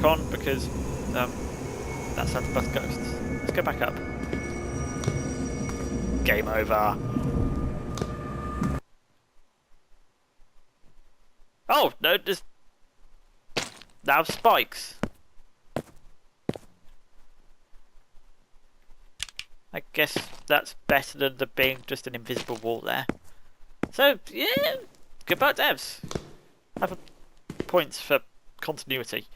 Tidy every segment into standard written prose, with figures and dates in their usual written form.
back on because that's how the bus goes. Let's go back up. Game over. Oh no, there's now spikes. I guess that's better than there being just an invisible wall there. So yeah, goodbye devs. Have points for continuity.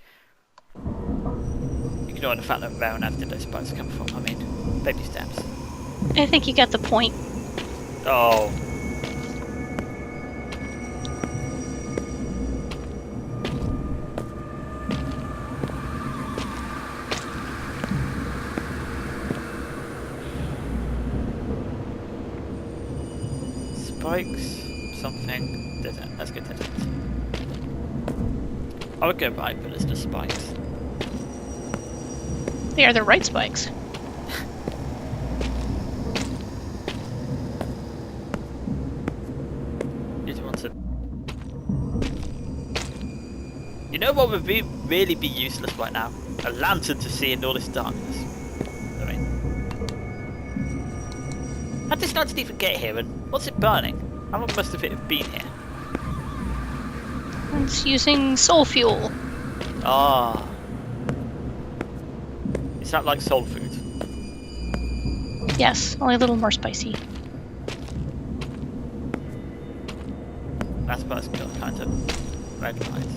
Ignoring the fact that where on earth did those spikes come from? I mean, baby steps. I think you got the point. Oh. Spikes, something, desert. Let's go desert. I would go right, but it's just spikes. They are the right spikes. You know what would really be useless right now? A lantern to see in all this darkness. I mean, how did this lantern even get here, and what's it burning? How long must it have been here? It's using soul fuel. Ah. Is that like soul food? Yes, only a little more spicy. That's got kind of red lights.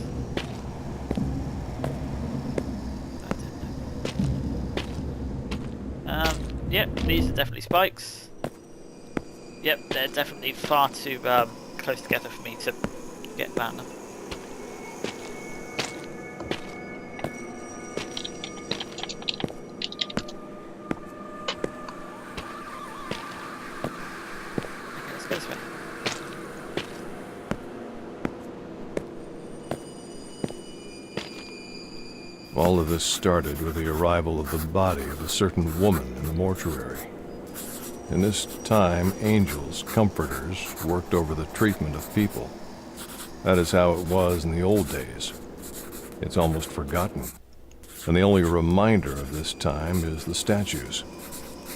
Yep, these are definitely spikes. Yep, they're definitely far too close together for me to get around them. Okay, let's go this way. All of this started with the arrival of the body of a certain woman in the mortuary. In this time, angels, comforters, worked over the treatment of people. That is how it was in the old days. It's almost forgotten. And the only reminder of this time is the statues.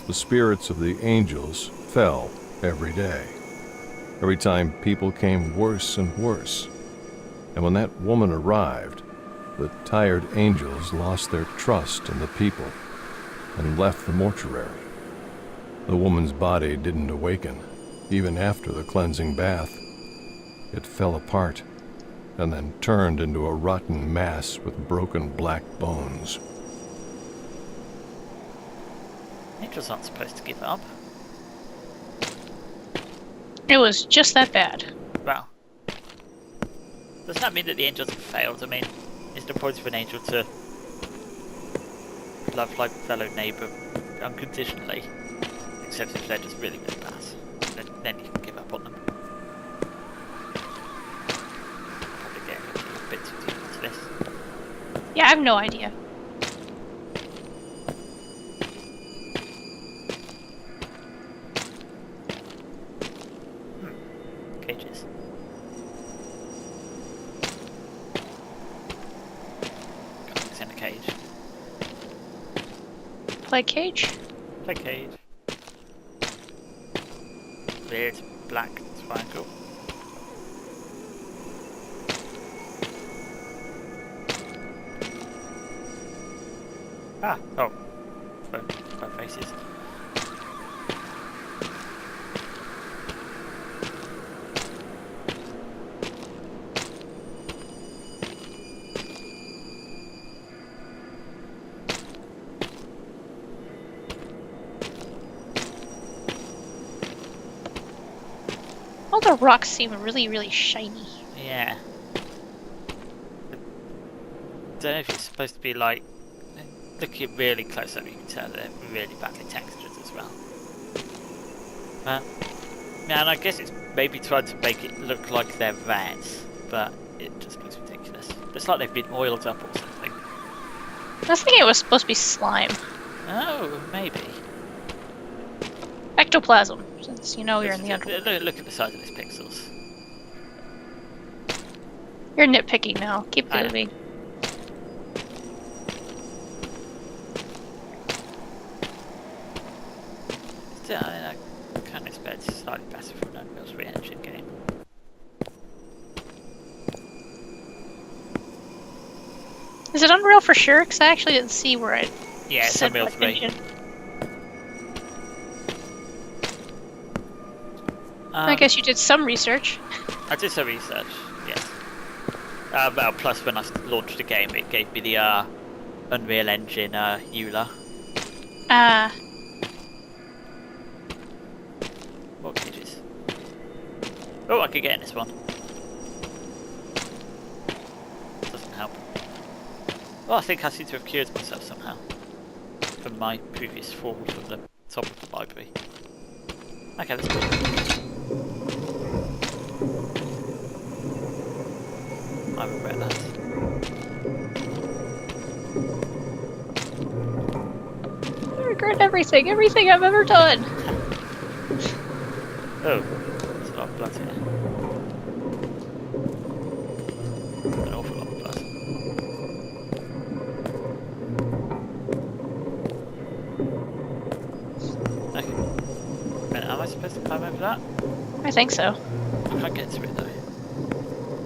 The spirits of the angels fell every day. Every time people came worse and worse. And when that woman arrived, the tired angels lost their trust in the people and left the mortuary. The woman's body didn't awaken, even after the cleansing bath. It fell apart and then turned into a rotten mass with broken black bones. Angels aren't supposed to give up. It was just that bad. Well, does that mean that the angels have failed? I mean, is the point of an angel to love like fellow neighbour unconditionally? Except if they're just really, really bad. Then you can give up on them. Probably getting a bit too deep into this. Yeah, I have no idea. Cages. It's in a cage. Play cage? Play cage. Weird black triangle. Ah, oh. Five faces. All the rocks seem really, really shiny. Yeah. I don't know if it's supposed to be like, looking really close up, you can tell they're really badly textured as well. Yeah, and I guess it's maybe trying to make it look like they're red, but it just looks ridiculous. It's like they've been oiled up or something. I was thinking it was supposed to be slime. Oh, maybe. Ectoplasm, since you know you're in the underworld. Look at the size of these pixels. You're nitpicking now. Keep I know. moving. but it's slightly better for an Unreal 3 engine game. Is it Unreal for sure? Because I actually didn't see where it Yeah, it's said Unreal what 3. engine. I guess you did some research. I did some research, yes. Well, plus when I launched the game, it gave me the Unreal Engine EULA. What pages? Oh, I could get in this one. Doesn't help. Oh, I think I seem to have cured myself somehow. From my previous fall from the top of the library. Okay, let's go. I regret that. I regret everything I've ever done. Oh, there's a lot of blood here. An awful lot of blood. Okay. Am I supposed to climb over that? I think so. I can't get to it though.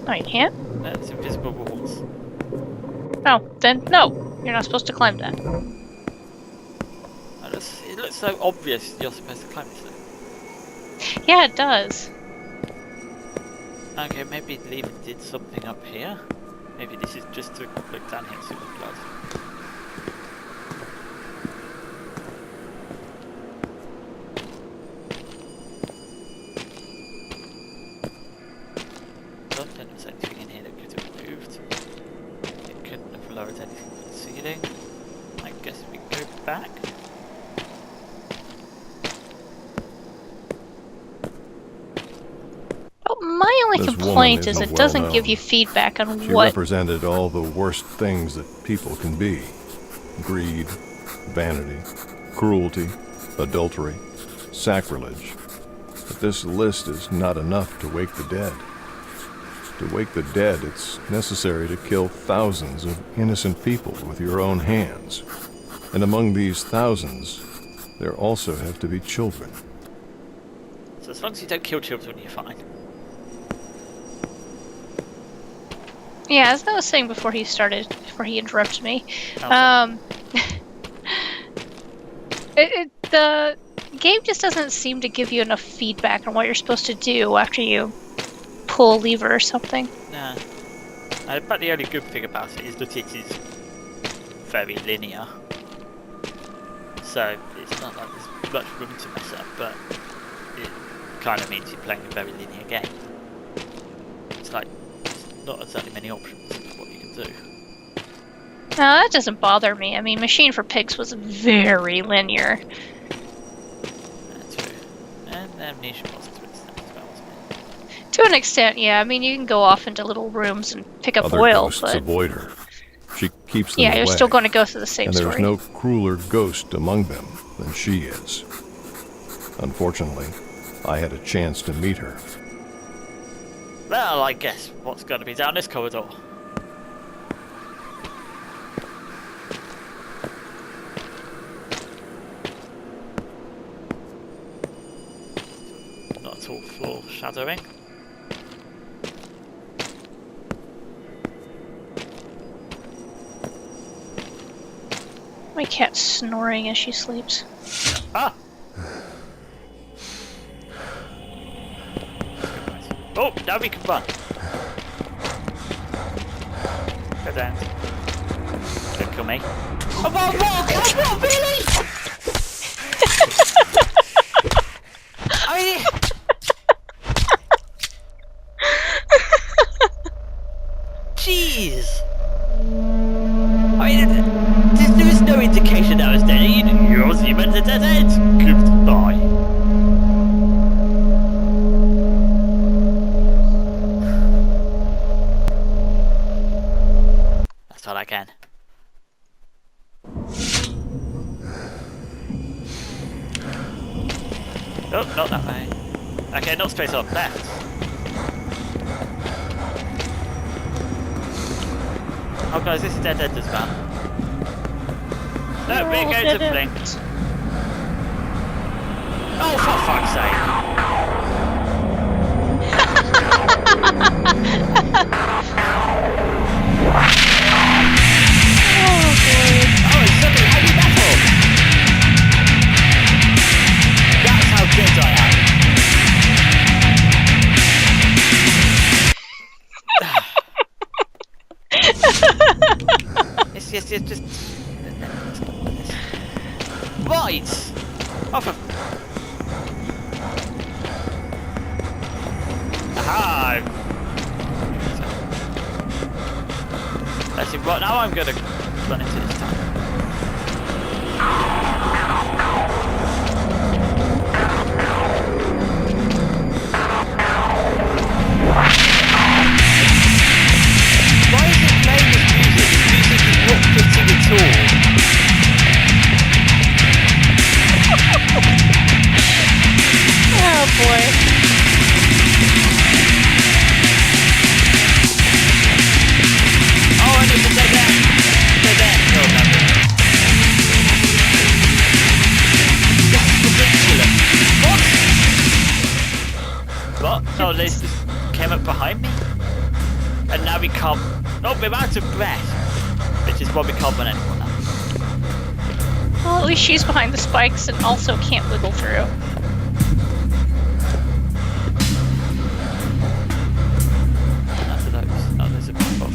Oh, you can't? No, it's invisible walls. Oh, then no. You're not supposed to climb that. It looks so obvious you're supposed to climb this thing. Yeah, it does. Okay, maybe Lever did something up here. Maybe this is just to look down here and see the blood. Don't think there's anything in here that could have moved. It couldn't have lowered anything from the ceiling. I guess we go back. Oh, my only This complaint woman is isn't it doesn't well give you known. feedback on She what. represented all the worst things that people can be. Greed, vanity, cruelty, adultery, sacrilege. But this list is not enough to wake the dead. To wake the dead, it's necessary to kill thousands of innocent people with your own hands. And among these thousands, there also have to be children. So as long as you don't kill children, you're fine. Yeah, as I was saying before he interrupted me. Oh, The game just doesn't seem to give you enough feedback on what you're supposed to do after you pull a lever or something. Nah. But the only good thing about it is that it is very linear. So it's not like there's much room to mess up, but it kind of means you're playing a very linear game. It's like, there's not exactly many options of what you can do. No, that doesn't bother me. I mean, Machine for Pigs was very linear. That's true. And Amnesia was to an extent as well, wasn't it? To an extent, yeah. I mean, you can go off into little rooms and pick up Other oil, ghosts but avoid her. She keeps them yeah, away. you're still going to go through the same And there's story. no crueler ghost among them than she is. Unfortunately, I had a chance to meet her. Well, I guess what's going to be down this corridor? Not at all foreshadowing. My cat's snoring as she sleeps. Ah! Oh, now we can run. Go down. Don't kill me. Oh, what, really? I mean... Jeez! I mean, there was no indication that I was dead. You went to dead end. Goodbye. That's all I can. Oh, not that way. Okay, not straight on, left. Oh guys, this is dead end as well. No, we're going to blink. Oh, for fuck's sake! just. Right! Oh, for... Aha! Let's see, right now I'm gonna run into this time. Why is it playing this music? This music is not fitting at all. Oh boy. Oh, I need to stay there. Stay there. No, no. This is ridiculous. What? What? Oh, Liz just came up behind me? And now we can't... Oh, we're out of breath. Which is why we can't run anymore now. Well, at least she's behind the spikes and also can't wiggle through. After those. Oh, there's a big box.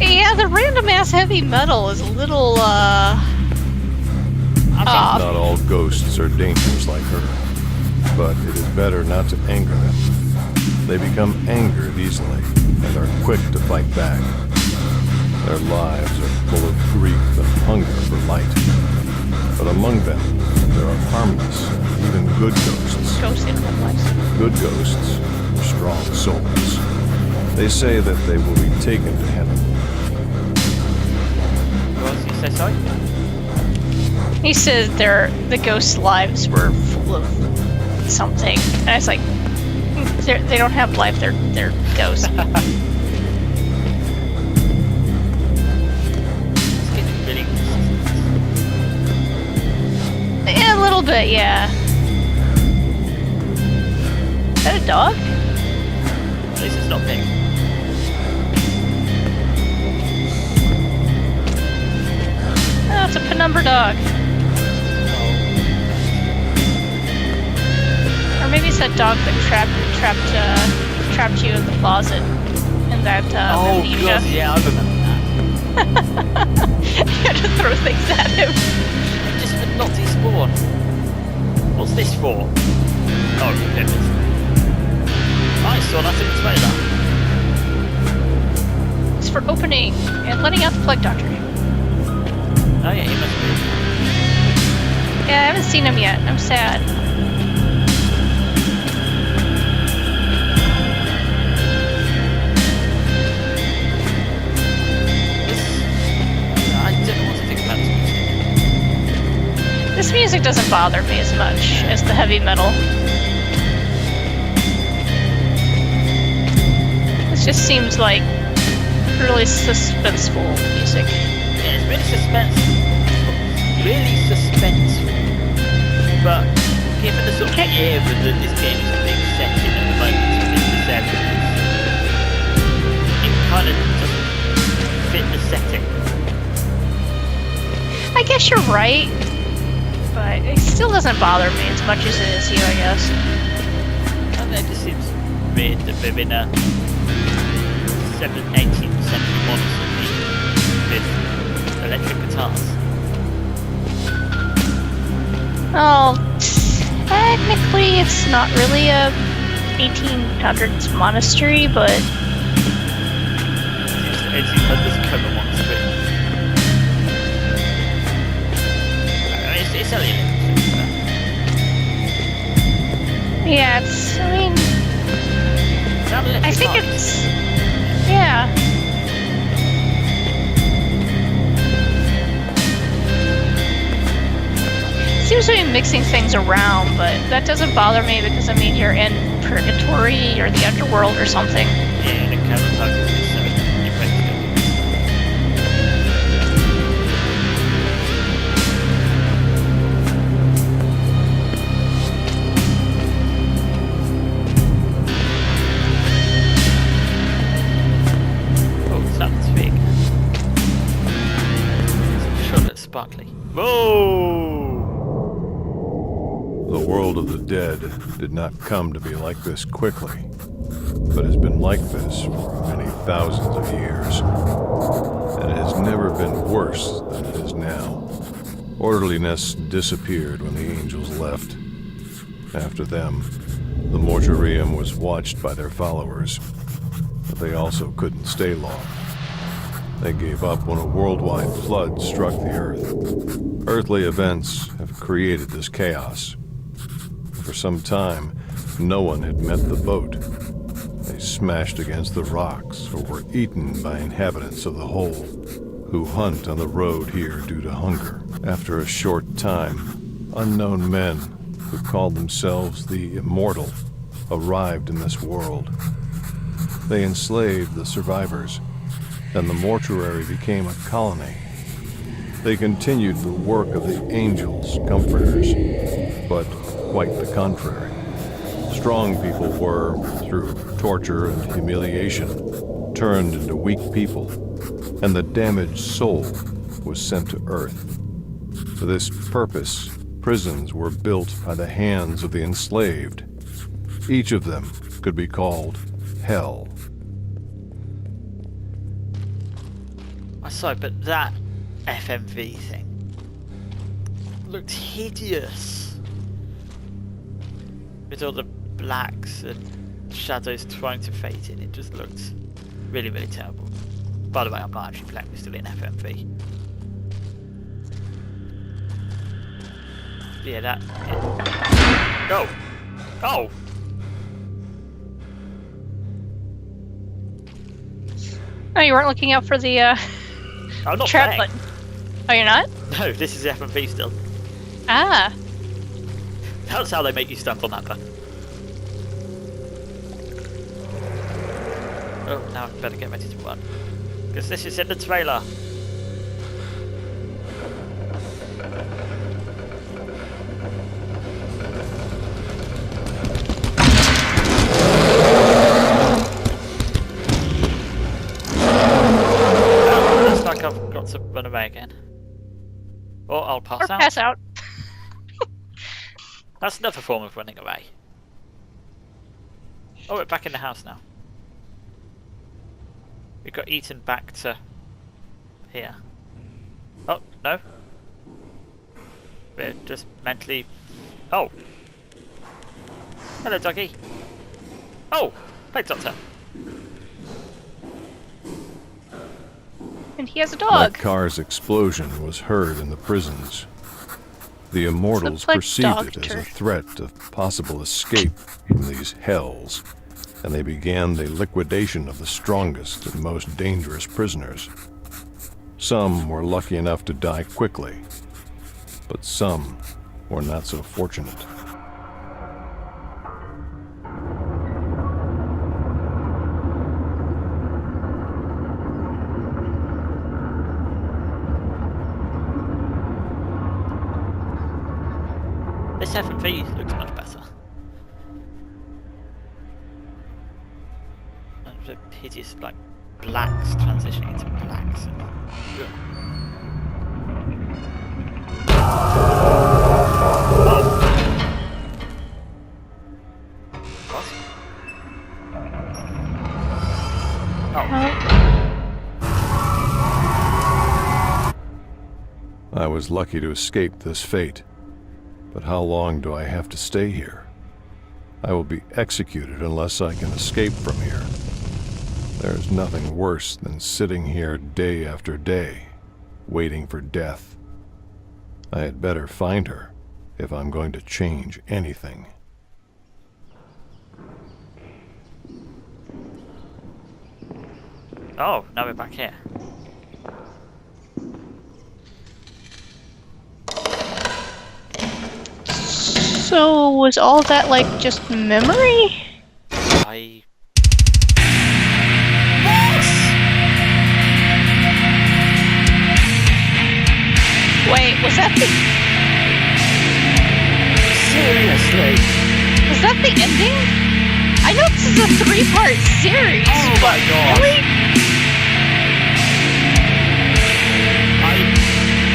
Yeah, the random ass heavy metal is a little, I off. Not all ghosts are dangerous like her, but it is better not to anger them. They become angered easily and are quick to fight back. Their lives are full of grief and hunger for light. But among them, there are harmless, even good ghosts. Ghost animal lives. Good ghosts are strong souls. They say that they will be taken to heaven. What did you say, sorry? He said the ghosts' lives were full of something. And I was like, they don't have life, they're ghosts. It's getting really... Yeah, a little bit, yeah. Is that a dog? At least it's not big. Oh, it's a penumbra dog. Or maybe it's that dog that trapped you in the closet in that Oh, amnesia. God, yeah, I remember that. You had to throw things at him. Just for not despawn. What's this for? Oh, goodness. I saw that in the trailer. It's for opening and letting out the plague doctor. Oh, yeah, he must be. Yeah, I haven't seen him yet. I'm sad. I don't know what to think about this. This music doesn't bother me as much as the heavy metal. This just seems like really suspenseful music. Yeah, it's really suspenseful. Really suspenseful. But given the sort of era that this game is being set in at the moment, in the 70s, it kind of doesn't fit the setting. I guess you're right, but it still doesn't bother me as much as it is you, I guess. And it just seems weird that we're in a 18th century monster with electric guitars. Oh, technically it's not really a 1800s monastery, but... It's 1800s Coma monster. It's only electric. Yeah, it's... I mean... I think it's... Yeah. Seems to be mixing things around, but that doesn't bother me because, I mean, you're in purgatory or the underworld or something. Yeah, the Coma monster, so you're ready to go. Sparkly. Whoa! The world of the dead did not come to be like this quickly, but has been like this for many thousands of years, and it has never been worse than it is now. Orderliness disappeared when the angels left. After them, the mortuarium was watched by their followers, but they also couldn't stay long. They gave up when a worldwide flood struck the earth. Earthly events have created this chaos. For some time, no one had met the boat. They smashed against the rocks or were eaten by inhabitants of the hole, who hunt on the road here due to hunger. After a short time, unknown men who called themselves the Immortal arrived in this world. They enslaved the survivors, and the mortuary became a colony. They continued the work of the angels, comforters, but quite the contrary. Strong people were, through torture and humiliation, turned into weak people, and the damaged soul was sent to earth. For this purpose, prisons were built by the hands of the enslaved. Each of them could be called Hell. I'm sorry, but that FMV thing looked hideous. With all the blacks and shadows trying to fade in, it just looked really, really terrible. By the way, I'm not actually playing, we're still in FMV. Yeah, that... Yeah. Go! Go! Oh, you weren't looking out for the I'm not trap playing. button. Oh, you're not? No, this is FMV still. Ah. That's how they make you stamp on that button. Oh, now I better get ready to run. Because this is in the trailer. Looks like I've got to run away again. Or I'll pass Or out. pass out. That's another form of running away. Oh, we're back in the house now. We got eaten back to here. Oh, no. We're just mentally... Oh! Hello, doggy. Oh! Plague Doctor. And he has a That dog. car's explosion was heard in the prisons. The Immortals plague perceived it as doctor. a threat of possible escape from these hells, and they began the liquidation of the strongest and most dangerous prisoners. Some were lucky enough to die quickly, but some were not so fortunate. This FMV looks much better. And the hideous, like, blacks transitioning into blacks. And... What? Oh. I was lucky to escape this fate. But how long do I have to stay here? I will be executed unless I can escape from here. There's nothing worse than sitting here day after day, waiting for death. I had better find her if I'm going to change anything. Oh, now we're back here. So was all that like just memory? Wait, was that the... Seriously? Was that the ending? I know this is a 3-part series. Oh my god. Really?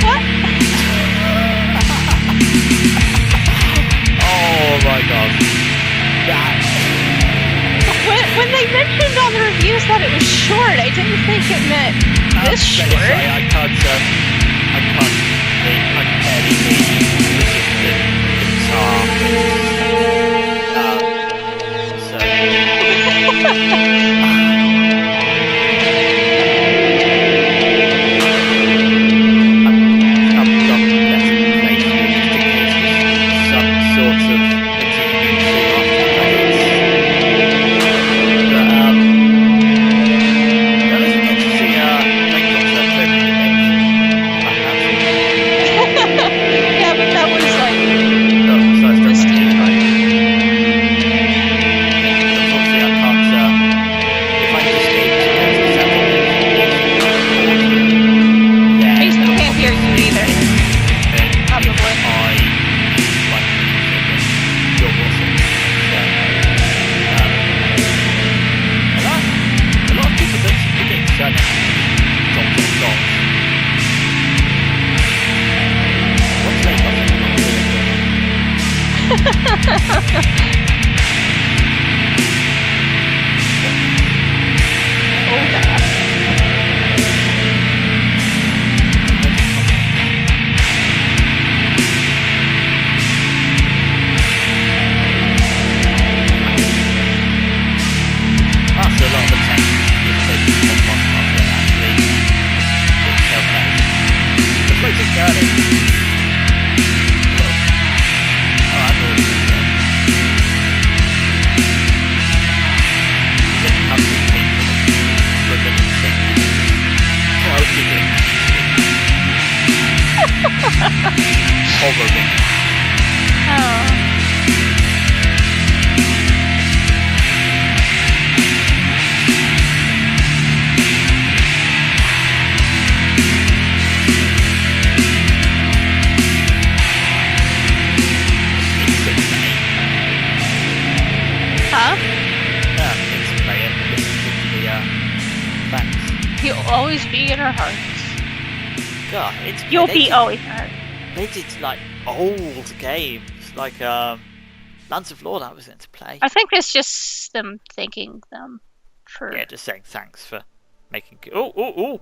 What? Oh When they mentioned on the reviews that it was short, I didn't think it meant this short. I can't barely hear you because of the guitar. Yeah, but that was like You'll always be in our hearts. God, You'll be always in our hearts. They did like old games, like Lands of Lore that was meant to play. I think it's just them thanking them for. Yeah, just saying thanks for making. Oh!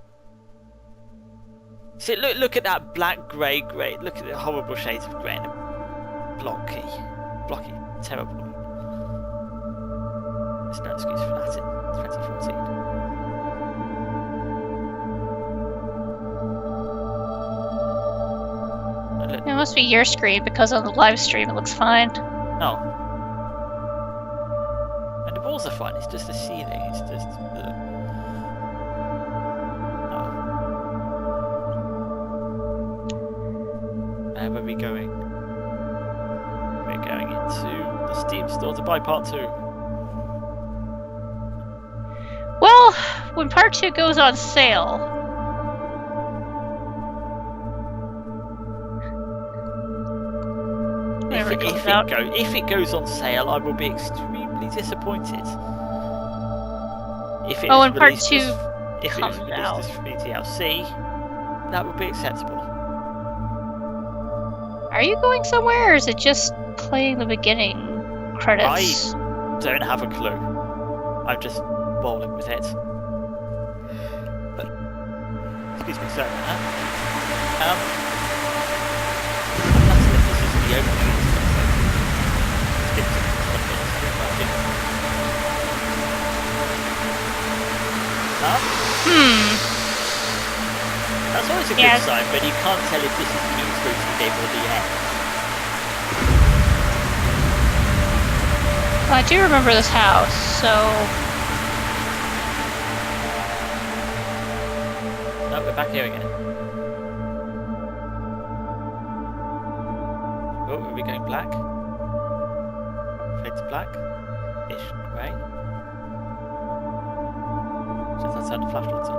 See, look at that black, grey. Look at the horrible shades of grey and blocky, terrible. There's no excuse for that in 2014. It must be your screen because on the live stream it looks fine. No. And the walls are fine, it's just the ceiling, it's just the... Oh. Where are we going? We're going into the Steam store to buy part 2. Well, when part 2 goes on sale... If it goes on sale, I will be extremely disappointed. If it when part released 2 if it was comes released out. as free DLC, that would be acceptable. Are you going somewhere, or is it just playing the beginning credits? I don't have a clue. I'm just bowling with it. But, excuse me, sorry about that. This is the opening. That's always a good sign, but you can't tell if this is the intro to the game or the end. Well, I do remember this house, so... No, we're back here again. Oh, are we going black? Fade to black? Ish, grey. Just outside the flashlights on.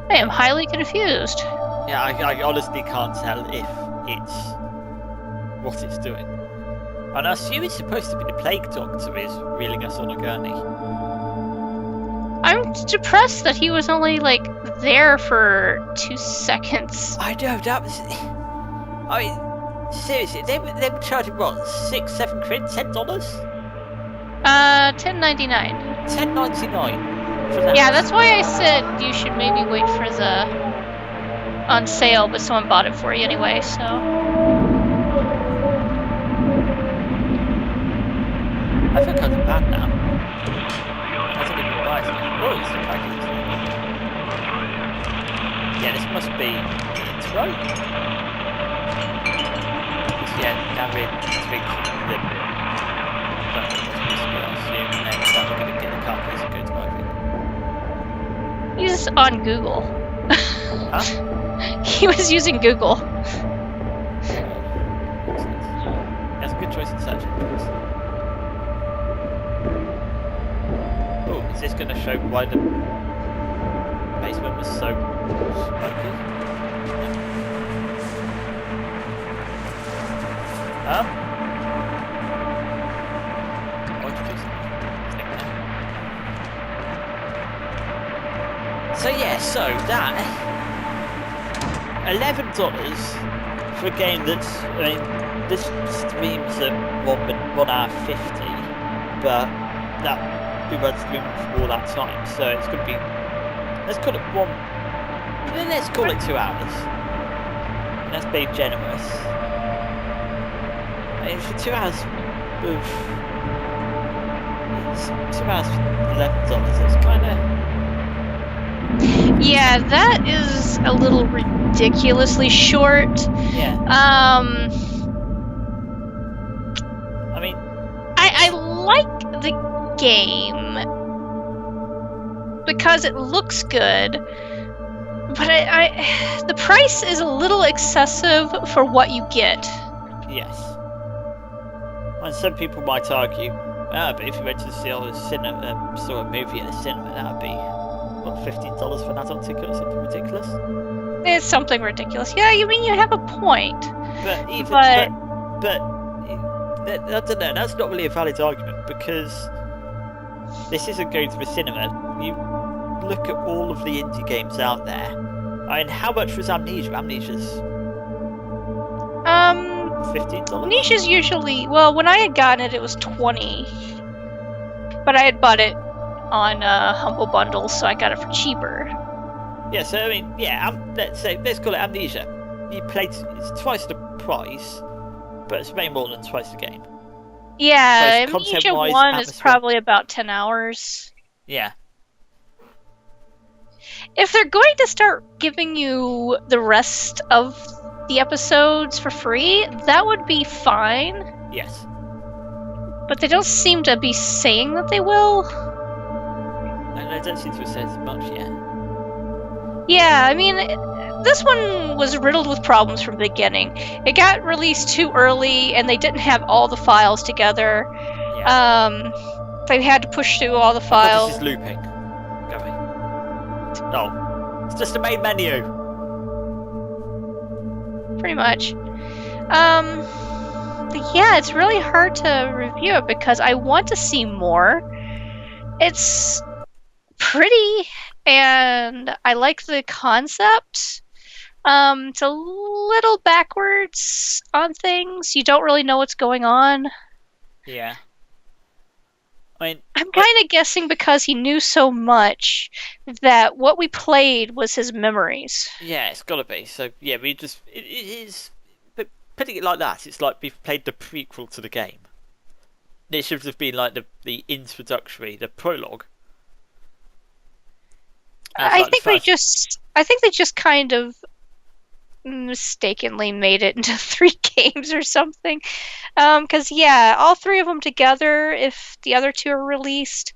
I am highly confused. Yeah, I honestly can't tell if it's what it's doing. And I assume it's supposed to be the plague doctor is reeling us on a gurney. I'm depressed that he was only like there for 2 seconds. I know, that was... I mean, seriously, they were charging what, 6, 7 quid, $10? $10.99. $10.99 for that. Yeah, that's why I said you should maybe wait for the on sale, but someone bought it for you anyway, so. I think I'm bad now. I didn't even buy it. Oh, it's the package. Yeah, this must be the intro. Yeah, now we're speaking to the... I assume, and then we're going to get the carcass and go to Iviv. He's on Google. Huh? He was using Google. That's a good choice in search engines. Oh, is this going to show why the basement was so smoky? Why'd you do something? So yeah, so that $11 for a game that's, I mean, this streams at 1 hour 50, but that we won't stream for all that time, so it's going to be, let's call it 2 hours. And that's being generous. I mean, for 2 hours of, it's 2 hours for $11, it's kind of... Yeah, that is a little ridiculously short. Yeah. I mean, I like the game because it looks good, but the price is a little excessive for what you get. yes. And some people might argue, but if you went to see a cinema, saw a movie at a cinema, that would be what, $15 for an adult ticket or something ridiculous. It's something ridiculous. Yeah, you mean you have a point. But even But- I don't know. That's not really a valid argument because this isn't going to the cinema. You look at all of the indie games out there. I mean, how much was Amnesia? Amnesia's $15. Niche is usually, well, when I had gotten it, it was 20, but I had bought it on Humble Bundle, so I got it for cheaper. Yeah, so I mean, yeah, let's call it Amnesia. You played, it's twice the price, but it's way more than twice the game. Yeah, Both Amnesia content-wise, 1 is atmosphere. probably about 10 hours. Yeah, If they're going to start giving you the rest of the episodes for free, that would be fine. yes. But they don't seem to be saying that they will. And I don't seem to have said as much yet. Yeah, I mean, this one was riddled with problems from the beginning. It got released too early, and they didn't have all the files together. Yeah. They had to push through all the Oh, files. this is looping. Going. Oh, it's just a main menu. Pretty much. But yeah, it's really hard to review it because I want to see more. It's pretty, and I like the concept. It's a little backwards on things. You don't really know what's going on. Yeah. I mean, I'm kind of guessing because he knew so much that what we played was his memories. yeah, it's gotta be. So yeah, it is. But putting it like that, it's like we've played the prequel to the game. It should have been like the introductory, the prologue. And it's I like think the they first- just kind of mistakenly made it into 3 games or something. Because yeah, all 3 of them together, if the other 2 are released,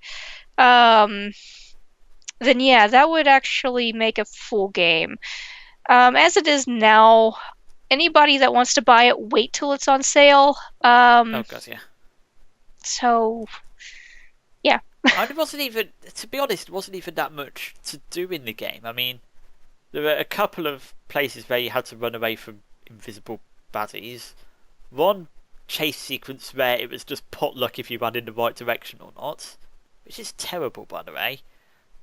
then yeah, that would actually make a full game. As it is now, anybody that wants to buy it, wait till it's on sale. Oh god, yeah. So yeah. And it wasn't even, to be honest, it wasn't even that much to do in the game. I mean, there were a couple of places where you had to run away from invisible baddies. One chase sequence where it was just potluck if you ran in the right direction or not, which is terrible, by the way.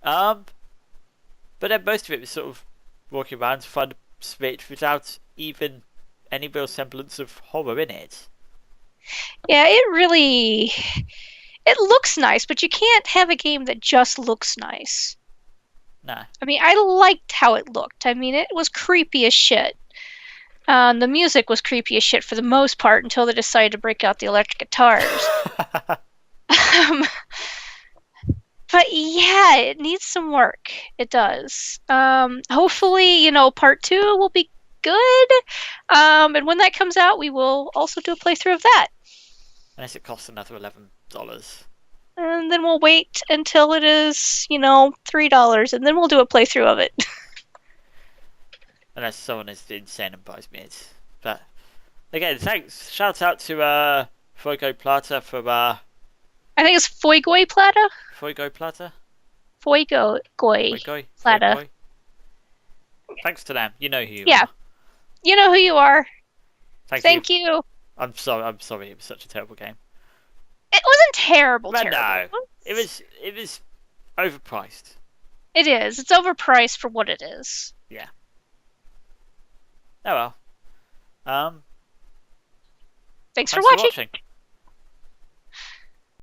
But then most of it was sort of walking around fun spit without even any real semblance of horror in it. Yeah, it looks nice, but you can't have a game that just looks nice. Nah. I mean, I liked how it looked. I mean, it was creepy as shit. The music was creepy as shit for the most part until they decided to break out the electric guitars. Um, but yeah, it needs some work. It does. Hopefully, part 2 will be good. And when that comes out, we will also do a playthrough of that. Unless it costs another $11. And then we'll wait until it is, $3, and then we'll do a playthrough of it. Unless someone is insane and buys me it. But again, thanks. Shout out to Fuegoyplata for I think it's Fuegoyplata? Fuegoyplata? Fuegoyplata. Fuegoy. Thanks to them. You know who you Yeah. are. You know who you are. Thank you. you. I'm sorry. It was such a terrible game. It wasn't terrible. But terrible. no, it was overpriced. It is. It's overpriced for what it is. Yeah. Oh well. Thanks Thanks for watching.